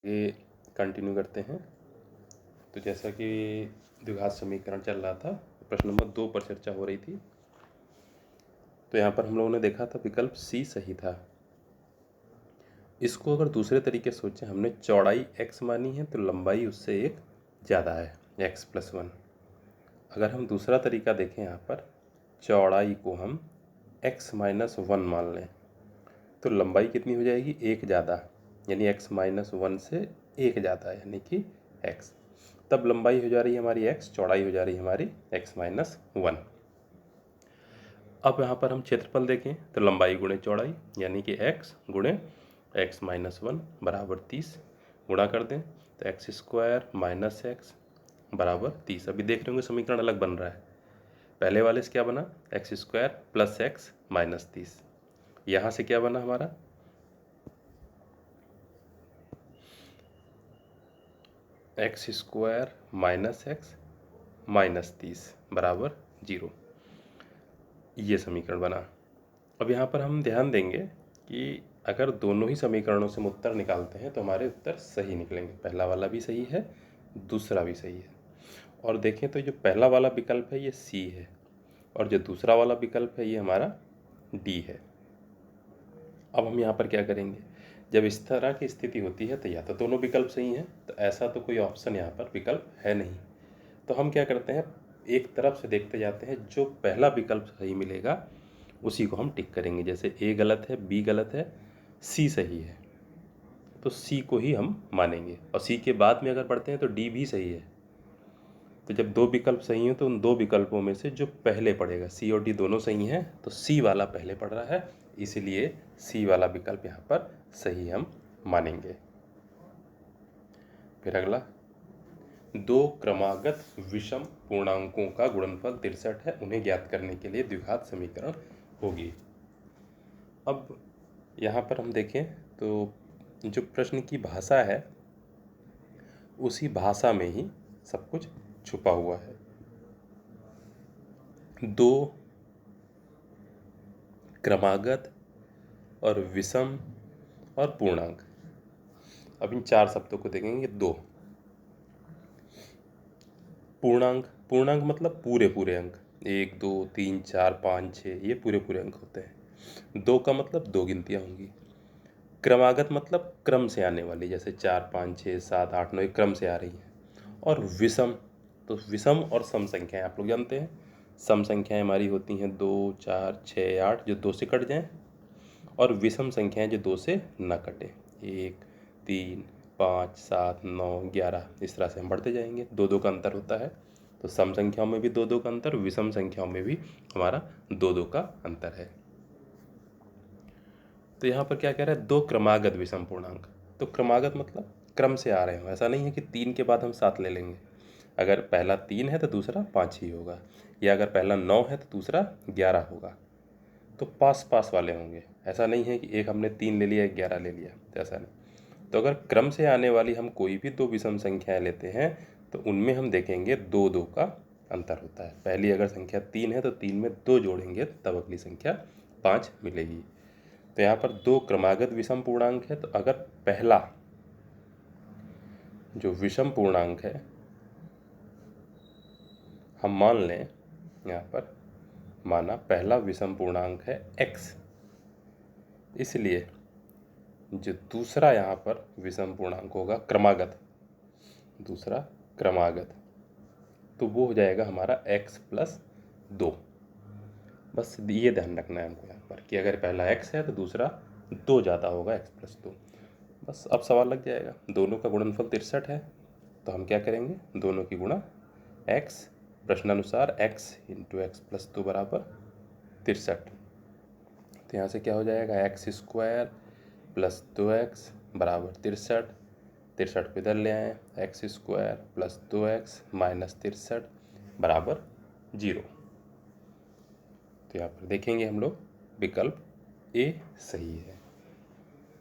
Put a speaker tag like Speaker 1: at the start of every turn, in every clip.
Speaker 1: ये कंटिन्यू करते हैं। तो जैसा कि द्विघात समीकरण चल रहा था, प्रश्न नंबर 2 पर चर्चा हो रही थी। तो यहाँ पर हम लोगों ने देखा था विकल्प सी सही था। इसको अगर दूसरे तरीके से सोचें, हमने चौड़ाई x मानी है तो लंबाई उससे एक ज़्यादा है, x+1। अगर हम दूसरा तरीका देखें, यहाँ पर चौड़ाई को हम x-1 मान लें तो लंबाई कितनी हो जाएगी, एक ज़्यादा, यानी x-1 से एक ज़्यादा है, यानी कि x। तब लंबाई हो जा रही है हमारी x, चौड़ाई हो जा रही है हमारी x-1। अब यहाँ पर हम क्षेत्रफल देखें तो लंबाई गुणे चौड़ाई, यानी कि x गुणे x-1 बराबर 30। गुणा कर दें तो x² - x बराबर 30। अभी देख रहे होंगे समीकरण अलग बन रहा है। पहले वाले से क्या बना, x² + x - 30। यहाँ से क्या बना हमारा, x² - x - 30 बराबर 0। ये समीकरण बना। अब यहाँ पर हम ध्यान देंगे कि अगर दोनों ही समीकरणों से हम उत्तर निकालते हैं तो हमारे उत्तर सही निकलेंगे। पहला वाला भी सही है, दूसरा भी सही है। और देखें तो जो पहला वाला विकल्प है ये सी है, और जो दूसरा वाला विकल्प है ये हमारा डी है। अब हम यहाँ पर क्या करेंगे, जब इस तरह की स्थिति होती है तो या तो दोनों विकल्प सही हैं, तो ऐसा तो कोई ऑप्शन यहाँ पर विकल्प है नहीं। तो हम क्या करते हैं, एक तरफ से देखते जाते हैं, जो पहला विकल्प सही मिलेगा उसी को हम टिक करेंगे। जैसे ए गलत है, बी गलत है, सी सही है, तो सी को ही हम मानेंगे। और सी के बाद में अगर पढ़ते हैं तो डी भी सही है। तो जब दो विकल्प सही हैं तो उन दो विकल्पों में से जो पहले पड़ेगा, सी और डी दोनों सही हैं, तो सी वाला पहले पड़ रहा है, इसीलिए सी वाला विकल्प यहाँ पर सही हम मानेंगे। फिर अगला, दो क्रमागत विषम पूर्णांकों का गुणनफल 63 है, उन्हें ज्ञात करने के लिए द्विघात समीकरण होगी। अब यहाँ पर हम देखें तो जो प्रश्न की भाषा है उसी भाषा में ही सब कुछ छुपा हुआ है। दो क्रमागत और विषम और पूर्णांक। अब इन चार शब्दों को देखेंगे। दो पूर्णांक, पूर्णांक मतलब पूरे पूरे अंक, 1 2 3 4 5 6, ये पूरे पूरे अंक होते हैं। दो का मतलब दो गिनतियाँ होंगी। क्रमागत मतलब क्रम से आने वाली, जैसे 4 5 6 7 8 9 क्रम से आ रही हैं। और विषम, तो विषम और सम संख्याएं आप लोग जानते हैं। सम संख्याएं हमारी होती हैं 2 4 6 8, जो 2 से कट जाएं, और विषम संख्याएं जो 2 से न कटे, 1 3 5 7 9 11, इस तरह से हम बढ़ते जाएंगे। दो दो का अंतर होता है, तो सम संख्याओं में भी दो दो का अंतर, विषम संख्याओं में भी हमारा दो दो का अंतर है। तो यहाँ पर क्या कह रहा है, दो क्रमागत विषम पूर्णांक। तो क्रमागत मतलब क्रम से आ रहे हो, ऐसा नहीं है कि 3 के बाद हम 7 ले लेंगे। अगर पहला 3 है तो दूसरा 5 ही होगा, या अगर पहला 9 है तो दूसरा 11 होगा। तो पास पास वाले होंगे, ऐसा नहीं है कि एक हमने 3 ले लिया, एक 11 ले लिया, तो ऐसा नहीं। तो अगर क्रम से आने वाली हम कोई भी दो विषम संख्याएं लेते हैं तो उनमें हम देखेंगे दो दो का अंतर होता है। पहली अगर संख्या 3 है तो 3 में 2 जोड़ेंगे तब अगली संख्या 5 मिलेगी। तो यहाँ पर दो क्रमागत विषम पूर्णांक है, तो अगर पहला जो विषम पूर्णांक है हम मान लें, यहाँ पर माना पहला विषम पूर्णांक है x, इसलिए जो दूसरा यहाँ पर विषम पूर्णांक होगा क्रमागत, दूसरा क्रमागत, तो वो हो जाएगा हमारा x+2। बस ये ध्यान रखना है हमको यहाँ पर कि अगर पहला x है तो दूसरा 2 ज़्यादा होगा, x+2। बस अब सवाल लग जाएगा। दोनों का गुणनफल 63 है, तो हम क्या करेंगे, दोनों की गुणा x, प्रश्नानुसार x × x+2 बराबर 63। तो यहाँ से क्या हो जाएगा, x² + 2x बराबर 63। 63 को इधर ले आए, x² + 2x - 63 बराबर 0। तो यहाँ पर देखेंगे हम लोग विकल्प ए सही है।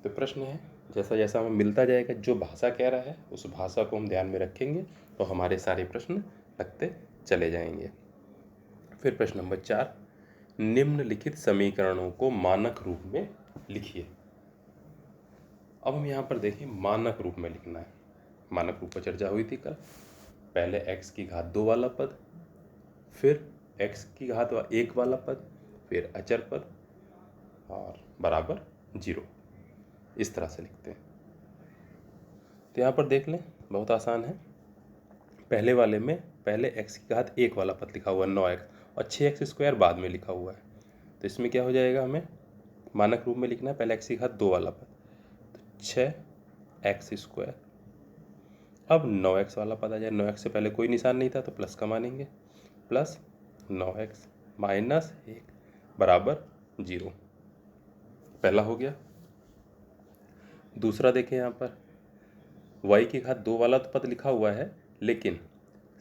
Speaker 1: तो प्रश्न है, जैसा जैसा हमें मिलता जाएगा जो भाषा कह रहा है उस भाषा को हम ध्यान में रखेंगे तो हमारे सारे प्रश्न लगते चले जाएंगे। फिर प्रश्न नंबर 4, निम्नलिखित समीकरणों को मानक रूप में लिखिए। अब हम यहाँ पर देखें मानक रूप में लिखना है। मानक रूप पर चर्चा हुई थी कल। पहले x की घात 2 वाला पद, फिर x की घात 1 वाला पद, फिर अचर पद और बराबर 0। इस तरह से लिखते हैं। तो यहाँ पर देख लें, बहुत आसान है। पहले वाले में पहले x की घात 1 वाला पद लिखा हुआ है 9x, और 6x² बाद में लिखा हुआ है। तो इसमें क्या हो जाएगा, हमें मानक रूप में लिखना है पहले x की घात 2 वाला पद, तो 6x²। अब 9x वाला पद आ जाए। 9x से पहले कोई निशान नहीं था तो प्लस का मानेंगे, प्लस 9x माइनस 1 बराबर 0। पहला हो गया। दूसरा देखें, यहाँ पर y की घात 2 वाला तो पद लिखा हुआ है, लेकिन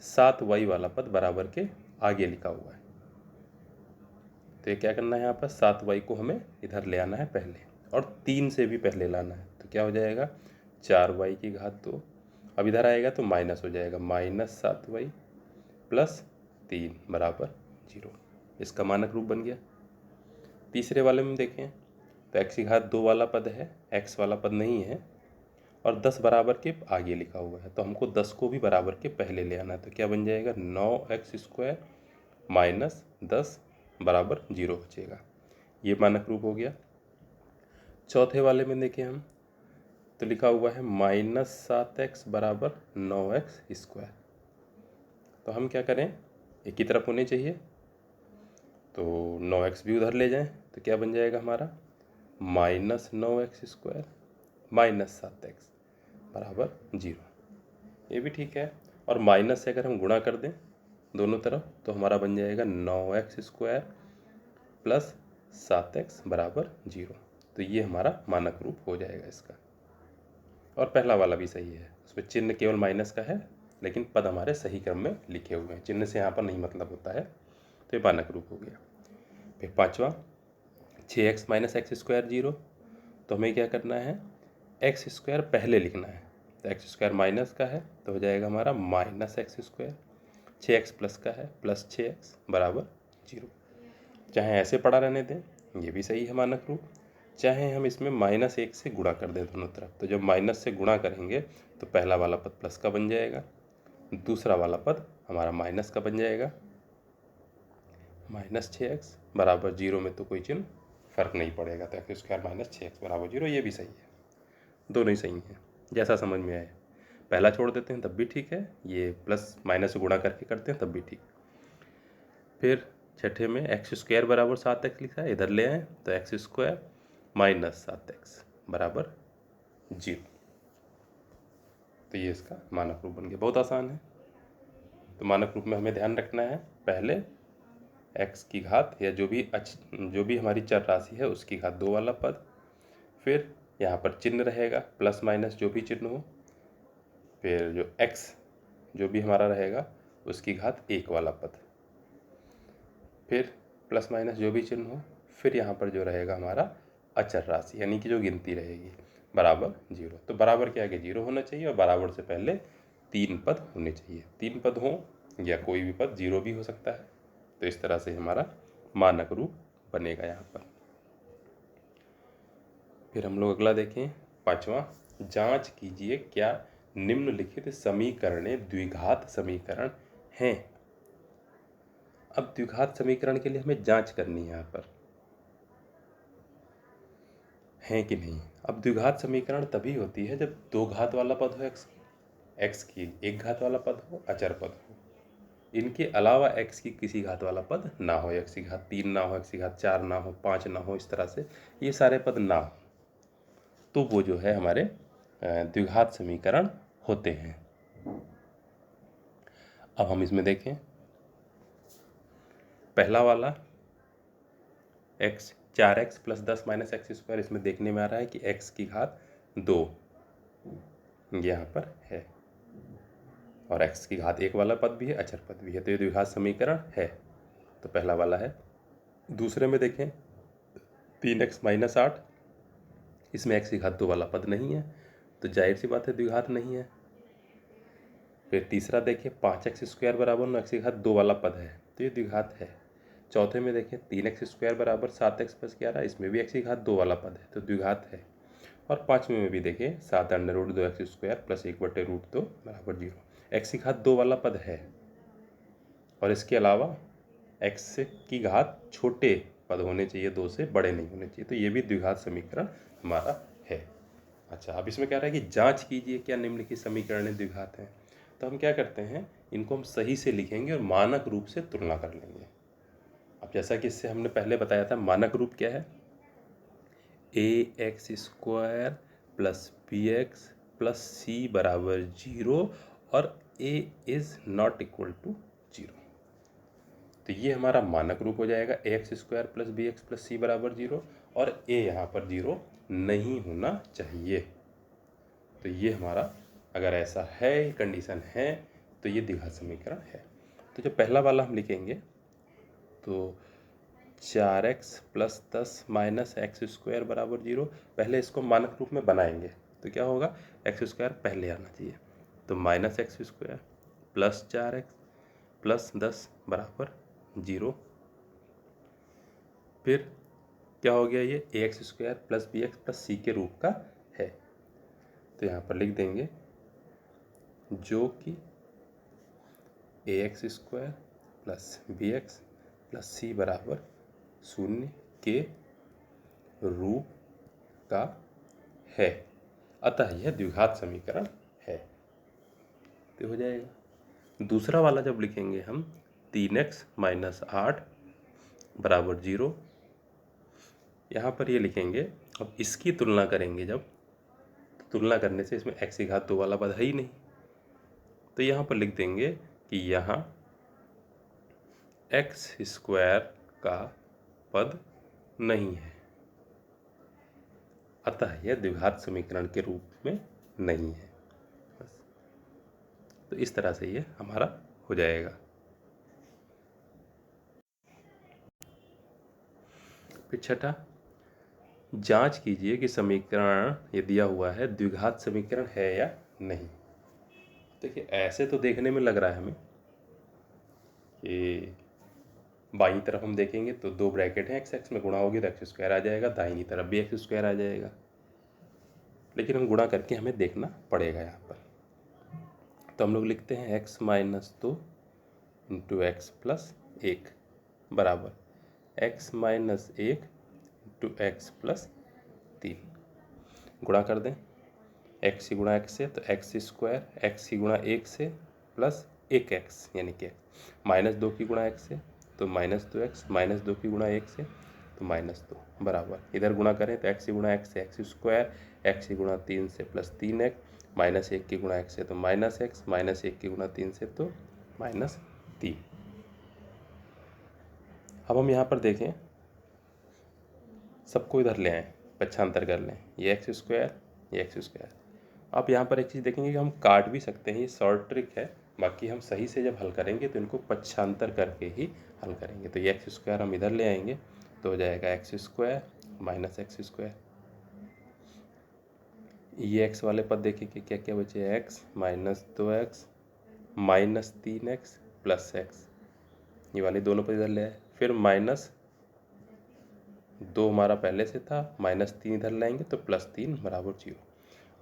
Speaker 1: 7y वाला पद बराबर के आगे लिखा हुआ है। तो ये क्या करना है, यहाँ पर 7y को हमें इधर ले आना है पहले, और 3 से भी पहले लाना है। तो क्या हो जाएगा, 4y की घात 2। अब इधर आएगा तो माइनस हो जाएगा, -7y प्लस 3 बराबर 0। इसका मानक रूप बन गया। तीसरे वाले में देखें तो x की घात 2 वाला पद है, x वाला पद नहीं है, और 10 बराबर के आगे लिखा हुआ है। तो हमको 10 को भी बराबर के पहले ले आना है। तो क्या बन जाएगा, 9x² माइनस 10 बराबर 0 बचेगा। ये मानक रूप हो गया। चौथे वाले में देखें हम तो लिखा हुआ है -7x बराबर 9x²। तो हम क्या करें, एक ही तरफ होने चाहिए, तो 9x भी उधर ले जाएं। तो क्या बन जाएगा हमारा, -9x² माइनस 7x बराबर 0। ये भी ठीक है। और माइनस से अगर हम गुणा कर दें दोनों तरफ तो हमारा बन जाएगा 9x² प्लस 7x बराबर 0। तो ये हमारा मानक रूप हो जाएगा इसका। और पहला वाला भी सही है, उसमें चिन्ह केवल माइनस का है, लेकिन पद हमारे सही क्रम में लिखे हुए हैं। चिन्ह से यहाँ पर नहीं मतलब होता है। तो ये मानक रूप हो गया। फिर पाँचवा, 6x माइनस x² 0। तो हमें क्या करना है, x² पहले लिखना है। तो x² माइनस का है तो हो जाएगा हमारा -x²। 6x प्लस का है, प्लस 6x बराबर 0। चाहे ऐसे पढ़ा रहने दें, ये भी सही है मानक रूप। चाहे हम इसमें -1 से गुणा कर दें दोनों तरफ। तो जब माइनस से गुणा करेंगे तो पहला वाला पद प्लस का बन जाएगा, दूसरा वाला पद हमारा माइनस का बन जाएगा। -6x बराबर 0 में तो कोई चिन्ह फर्क नहीं पड़ेगा। तो x² माइनस 6x बराबर 0, ये भी सही है। दोनों ही सही हैं, जैसा समझ में आए। पहला छोड़ देते हैं तब भी ठीक है, ये प्लस माइनस से गुणा करके करते हैं तब भी ठीक। फिर छठे में x² बराबर 7x लिखा है, इधर ले आए तो x² माइनस 7x बराबर 0। तो ये इसका मानक रूप बन गया। बहुत आसान है। तो मानक रूप में हमें ध्यान रखना है, पहले x की घात या जो भी हमारी चर राशि है उसकी घात 2 वाला पद, फिर यहाँ पर चिन्ह रहेगा प्लस माइनस जो भी चिन्ह हो, फिर जो x जो भी हमारा रहेगा उसकी घात 1 वाला पद, फिर प्लस माइनस जो भी चिन्ह हो, फिर यहाँ पर जो रहेगा हमारा अचर राशि यानी कि जो गिनती रहेगी बराबर 0। तो बराबर के आगे 0 होना चाहिए और बराबर से पहले 3 पद होने चाहिए। 3 पद हों या कोई भी पद 0 भी हो सकता है। तो इस तरह से हमारा मानक रूप बनेगा यहाँ पर। फिर हम लोग अगला देखें, पांचवा, जांच कीजिए क्या निम्नलिखित समीकरण द्विघात समीकरण हैं। अब द्विघात समीकरण के लिए हमें जांच करनी है यहाँ पर, है कि नहीं। अब द्विघात समीकरण तभी होती है जब 2 घात वाला पद हो, x की 1 घात वाला पद हो, अचर पद हो। इनके अलावा x की किसी घात वाला पद ना हो, x की घात 3 ना हो, x की घात 4 ना हो, 5 ना हो, इस तरह से ये सारे पद ना हो, तो वो जो है हमारे द्विघात समीकरण होते हैं। अब हम इसमें देखें, पहला वाला 4x प्लस 10 माइनस x², इसमें देखने में आ रहा है कि x की घात 2 यहाँ पर है, और x की घात 1 वाला पद भी है, अचर पद भी है। तो ये द्विघात समीकरण है। तो पहला वाला है। दूसरे में देखें, 3x माइनस 8, इसमें x की घात 2 वाला पद नहीं है, तो जाहिर सी बात है द्विघात नहीं है। फिर तीसरा देखें, 5x² बराबर 9, x की घात 2 वाला पद है, तो ये द्विघात है। चौथे में देखें, 3x² बराबर 7x प्लस 11, इसमें भी x की घात 2 वाला पद है, तो द्विघात है। और पाँचवें में भी देखें 7√2x² प्लस 1/√2 बराबर 0। एक्स की घात 2 वाला पद है और इसके अलावा एक्स की घात छोटे पद होने चाहिए, 2 से बड़े नहीं होने चाहिए, तो ये भी द्विघात समीकरण हमारा है। अच्छा, अब इसमें क्या रहा है कि जांच कीजिए क्या निम्नलिखित समीकरण द्विघात हैं। तो हम क्या करते हैं, इनको हम सही से लिखेंगे और मानक रूप से तुलना कर लेंगे। अब जैसा कि इससे हमने पहले बताया था, मानक रूप क्या है, ax² plus bx plus c बराबर 0 और a is not equal to 0। तो ये हमारा मानक रूप हो जाएगा ax² plus bx plus c बराबर 0 और a यहाँ पर 0 नहीं होना चाहिए। तो ये हमारा अगर ऐसा है, कंडीशन है, तो ये द्विघात समीकरण है। तो जो पहला वाला हम लिखेंगे तो 4x प्लस 10 माइनस x² बराबर 0। पहले इसको मानक रूप में बनाएंगे तो क्या होगा, x² पहले आना चाहिए, तो minus x² plus 4x plus 10 बराबर 0। फिर क्या हो गया, ये ax² plus bx plus c के रूप का है, तो यहाँ पर लिख देंगे जो कि ax² plus bx plus c बराबर 0 के रूप का है, अतः यह द्विघात समीकरण है। तो हो जाएगा। दूसरा वाला जब लिखेंगे हम 3x माइनस 8 बराबर 0, यहाँ पर ये लिखेंगे। अब इसकी तुलना करेंगे जब, तुलना करने से इसमें x की घात 2 वाला पद है ही नहीं, तो यहाँ पर लिख देंगे कि यहाँ x² का पद नहीं है, अतः यह द्विघात समीकरण के रूप में नहीं है। बस, तो इस तरह से ये हमारा हो जाएगा। फिर छठा, जांच कीजिए कि समीकरण ये दिया हुआ है द्विघात समीकरण है या नहीं। देखिए, ऐसे तो देखने में लग रहा है हमें कि बाईं तरफ हम देखेंगे तो 2 ब्रैकेट हैं, x में गुणा होगी तो x² आ जाएगा, दाहिनी तरफ भी x² आ जाएगा, लेकिन हम गुणा करके हमें देखना पड़ेगा यहाँ पर। तो हम लोग लिखते हैं x minus 2 into x plus 1 बराबर x minus 1 into x plus 3। गुणा कर दें, x ही गुणा x से तो x² x ही गुणा 1 से प्लस 1x यानी कि माइनस 2 की गुणा x से तो माइनस 2x, माइनस 2 की गुणा 1 से तो माइनस 2 बराबर, इधर गुणा करें तो x ही गुणा x से x² x ही गुणा 3 से प्लस 3x, माइनस 1 की गुणा x से तो माइनस x, माइनस 1 की गुणा 3 से तो माइनस 3। अब हम यहाँ पर देखें, सबको इधर ले आएँ, पक्षांतर कर लें, ये x², ये x²। आप यहाँ पर एक चीज़ देखेंगे कि हम काट भी सकते हैं, ये शॉर्ट ट्रिक है, बाकी हम सही से जब हल करेंगे तो इनको पक्षांतर करके ही हल करेंगे। तो ये x² हम इधर ले आएंगे तो हो जाएगा x² माइनस x²। ये x वाले पद देखें कि क्या क्या बचे, x minus 2x minus 3x plus x, ये वाले दोनों पद इधर ले आए। फिर माइनस 2 हमारा पहले से था, माइनस 3 इधर लाएंगे तो प्लस 3 बराबर 0।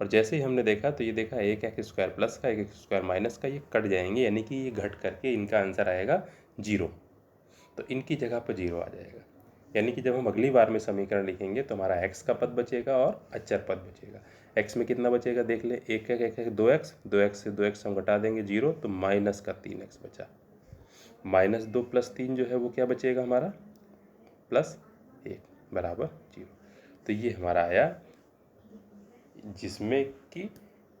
Speaker 1: और जैसे ही हमने देखा तो ये देखा एक x² प्लस का, एक x² माइनस का, ये कट जाएंगे, यानी कि ये घट करके इनका आंसर आएगा 0। तो इनकी जगह पर 0 आ जाएगा, यानी कि जब हम अगली बार में समीकरण लिखेंगे तो हमारा x का पद बचेगा और अचर पद बचेगा। x में कितना बचेगा देख ले, 1 2x, 2x से 2x हम घटा देंगे 0 तो माइनस का 3x बचा, माइनस 2 प्लस 3 जो है वो क्या बचेगा हमारा, प्लस 1 बराबर 0। तो ये हमारा आया जिसमें कि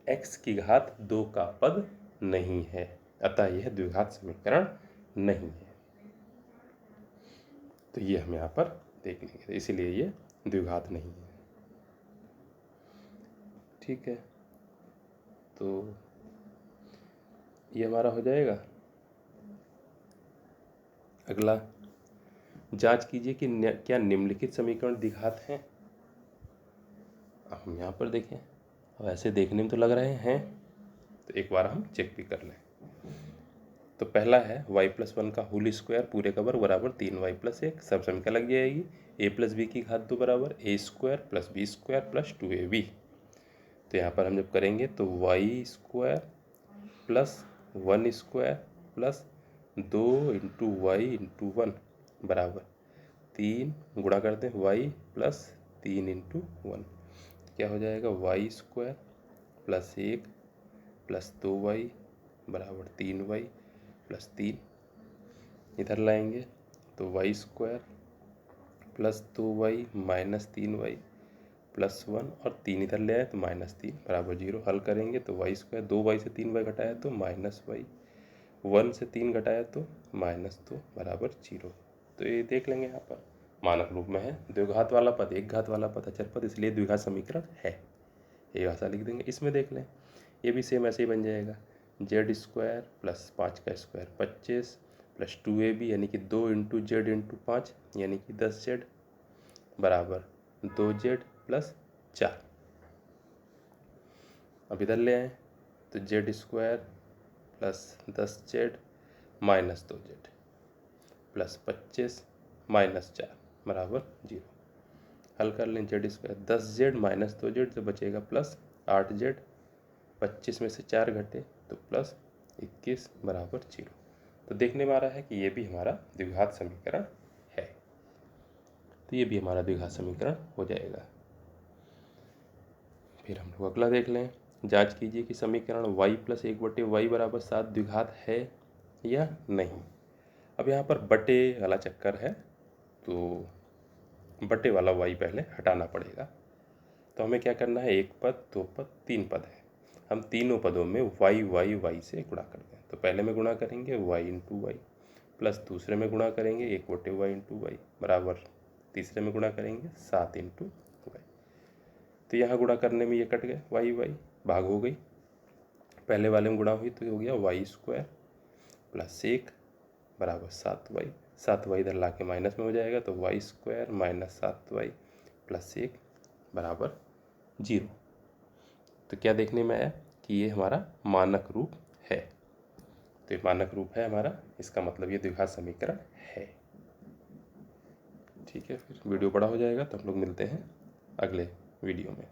Speaker 1: x की घात 2 का पद नहीं है, अतः यह द्विघात समीकरण नहीं है। तो ये हम यहाँ पर देख लेंगे, इसीलिए ये द्विघात नहीं है। ठीक है, तो ये हमारा हो जाएगा। अगला, जांच कीजिए कि क्या निम्नलिखित समीकरण द्विघात हैं। हम यहाँ पर देखें, अब ऐसे देखने में तो लग रहे हैं, तो एक बार हम चेक भी कर लें। तो पहला है y+1 का होल स्क्वायर पूरे का वर्ग बराबर 3y+1, सब समीकरण लग जाएगी। a+b की घात 2 बराबर a² + b² + 2ab। तो यहाँ पर हम जब करेंगे तो y² + 1² + 2 × y × 1 बराबर 3 गुणा करते हैं y + 3 × 1, क्या हो जाएगा y² + 1 + 2y बराबर 3y + 3, इधर लाएंगे तो y² + 2y - 3y + 1 और 3 इधर ले आए तो -3 बराबर 0। हल करेंगे तो y², 2y से 3y घटाया तो -y, 1 से 3 घटाया तो -2 बराबर 0। तो ये देख लेंगे यहाँ पर मानक रूप में है, द्विघात वाला पद एक घात वाला पद अचर पद, इसलिए द्विघात समीकरण है, ये भाषा लिख देंगे। इसमें देख लें, ये भी सेम ऐसे ही बन जाएगा z² + 5 का स्क्वायर 25 + 2ab यानी कि 2 × z × 5 यानी कि 10z बराबर 2z + 4। अब इधर ले आए तो z² + 10z - 2z + 25 - 4 बराबर 0। हल कर लें z², 10z - 2z तो बचेगा +8z, 25 में से 4 घटे तो +21 बराबर 0। तो देखने में आ रहा है कि ये भी हमारा द्विघात समीकरण है, तो ये भी हमारा द्विघात समीकरण हो जाएगा। फिर हम लोग अगला देख लें, जांच कीजिए कि समीकरण y + 1/y बराबर 7 द्विघात है या नहीं। अब यहाँ पर बटे वाला चक्कर है, तो बटे वाला y पहले हटाना पड़ेगा। तो हमें क्या करना है, एक पद, दो पद, तीन पद है, हम तीनों पदों में y से गुणा कर दें। तो पहले में गुणा करेंगे y × y प्लस दूसरे में गुणा करेंगे 1/y × y बराबर तीसरे में गुणा करेंगे 7 × y। तो यहाँ गुणा करने में ये कट गए y भाग हो गई, पहले वाले में गुणा हुई तो हो गया y² + 1 बराबर 7y, 7y इधर ला के माइनस में हो जाएगा तो y² - 7y + 1 बराबर 0। तो क्या देखने में आया कि ये हमारा मानक रूप है, तो ये मानक रूप है हमारा, इसका मतलब ये द्विघात समीकरण है। ठीक है, फिर वीडियो बड़ा हो जाएगा तो हम लोग मिलते हैं अगले वीडियो में।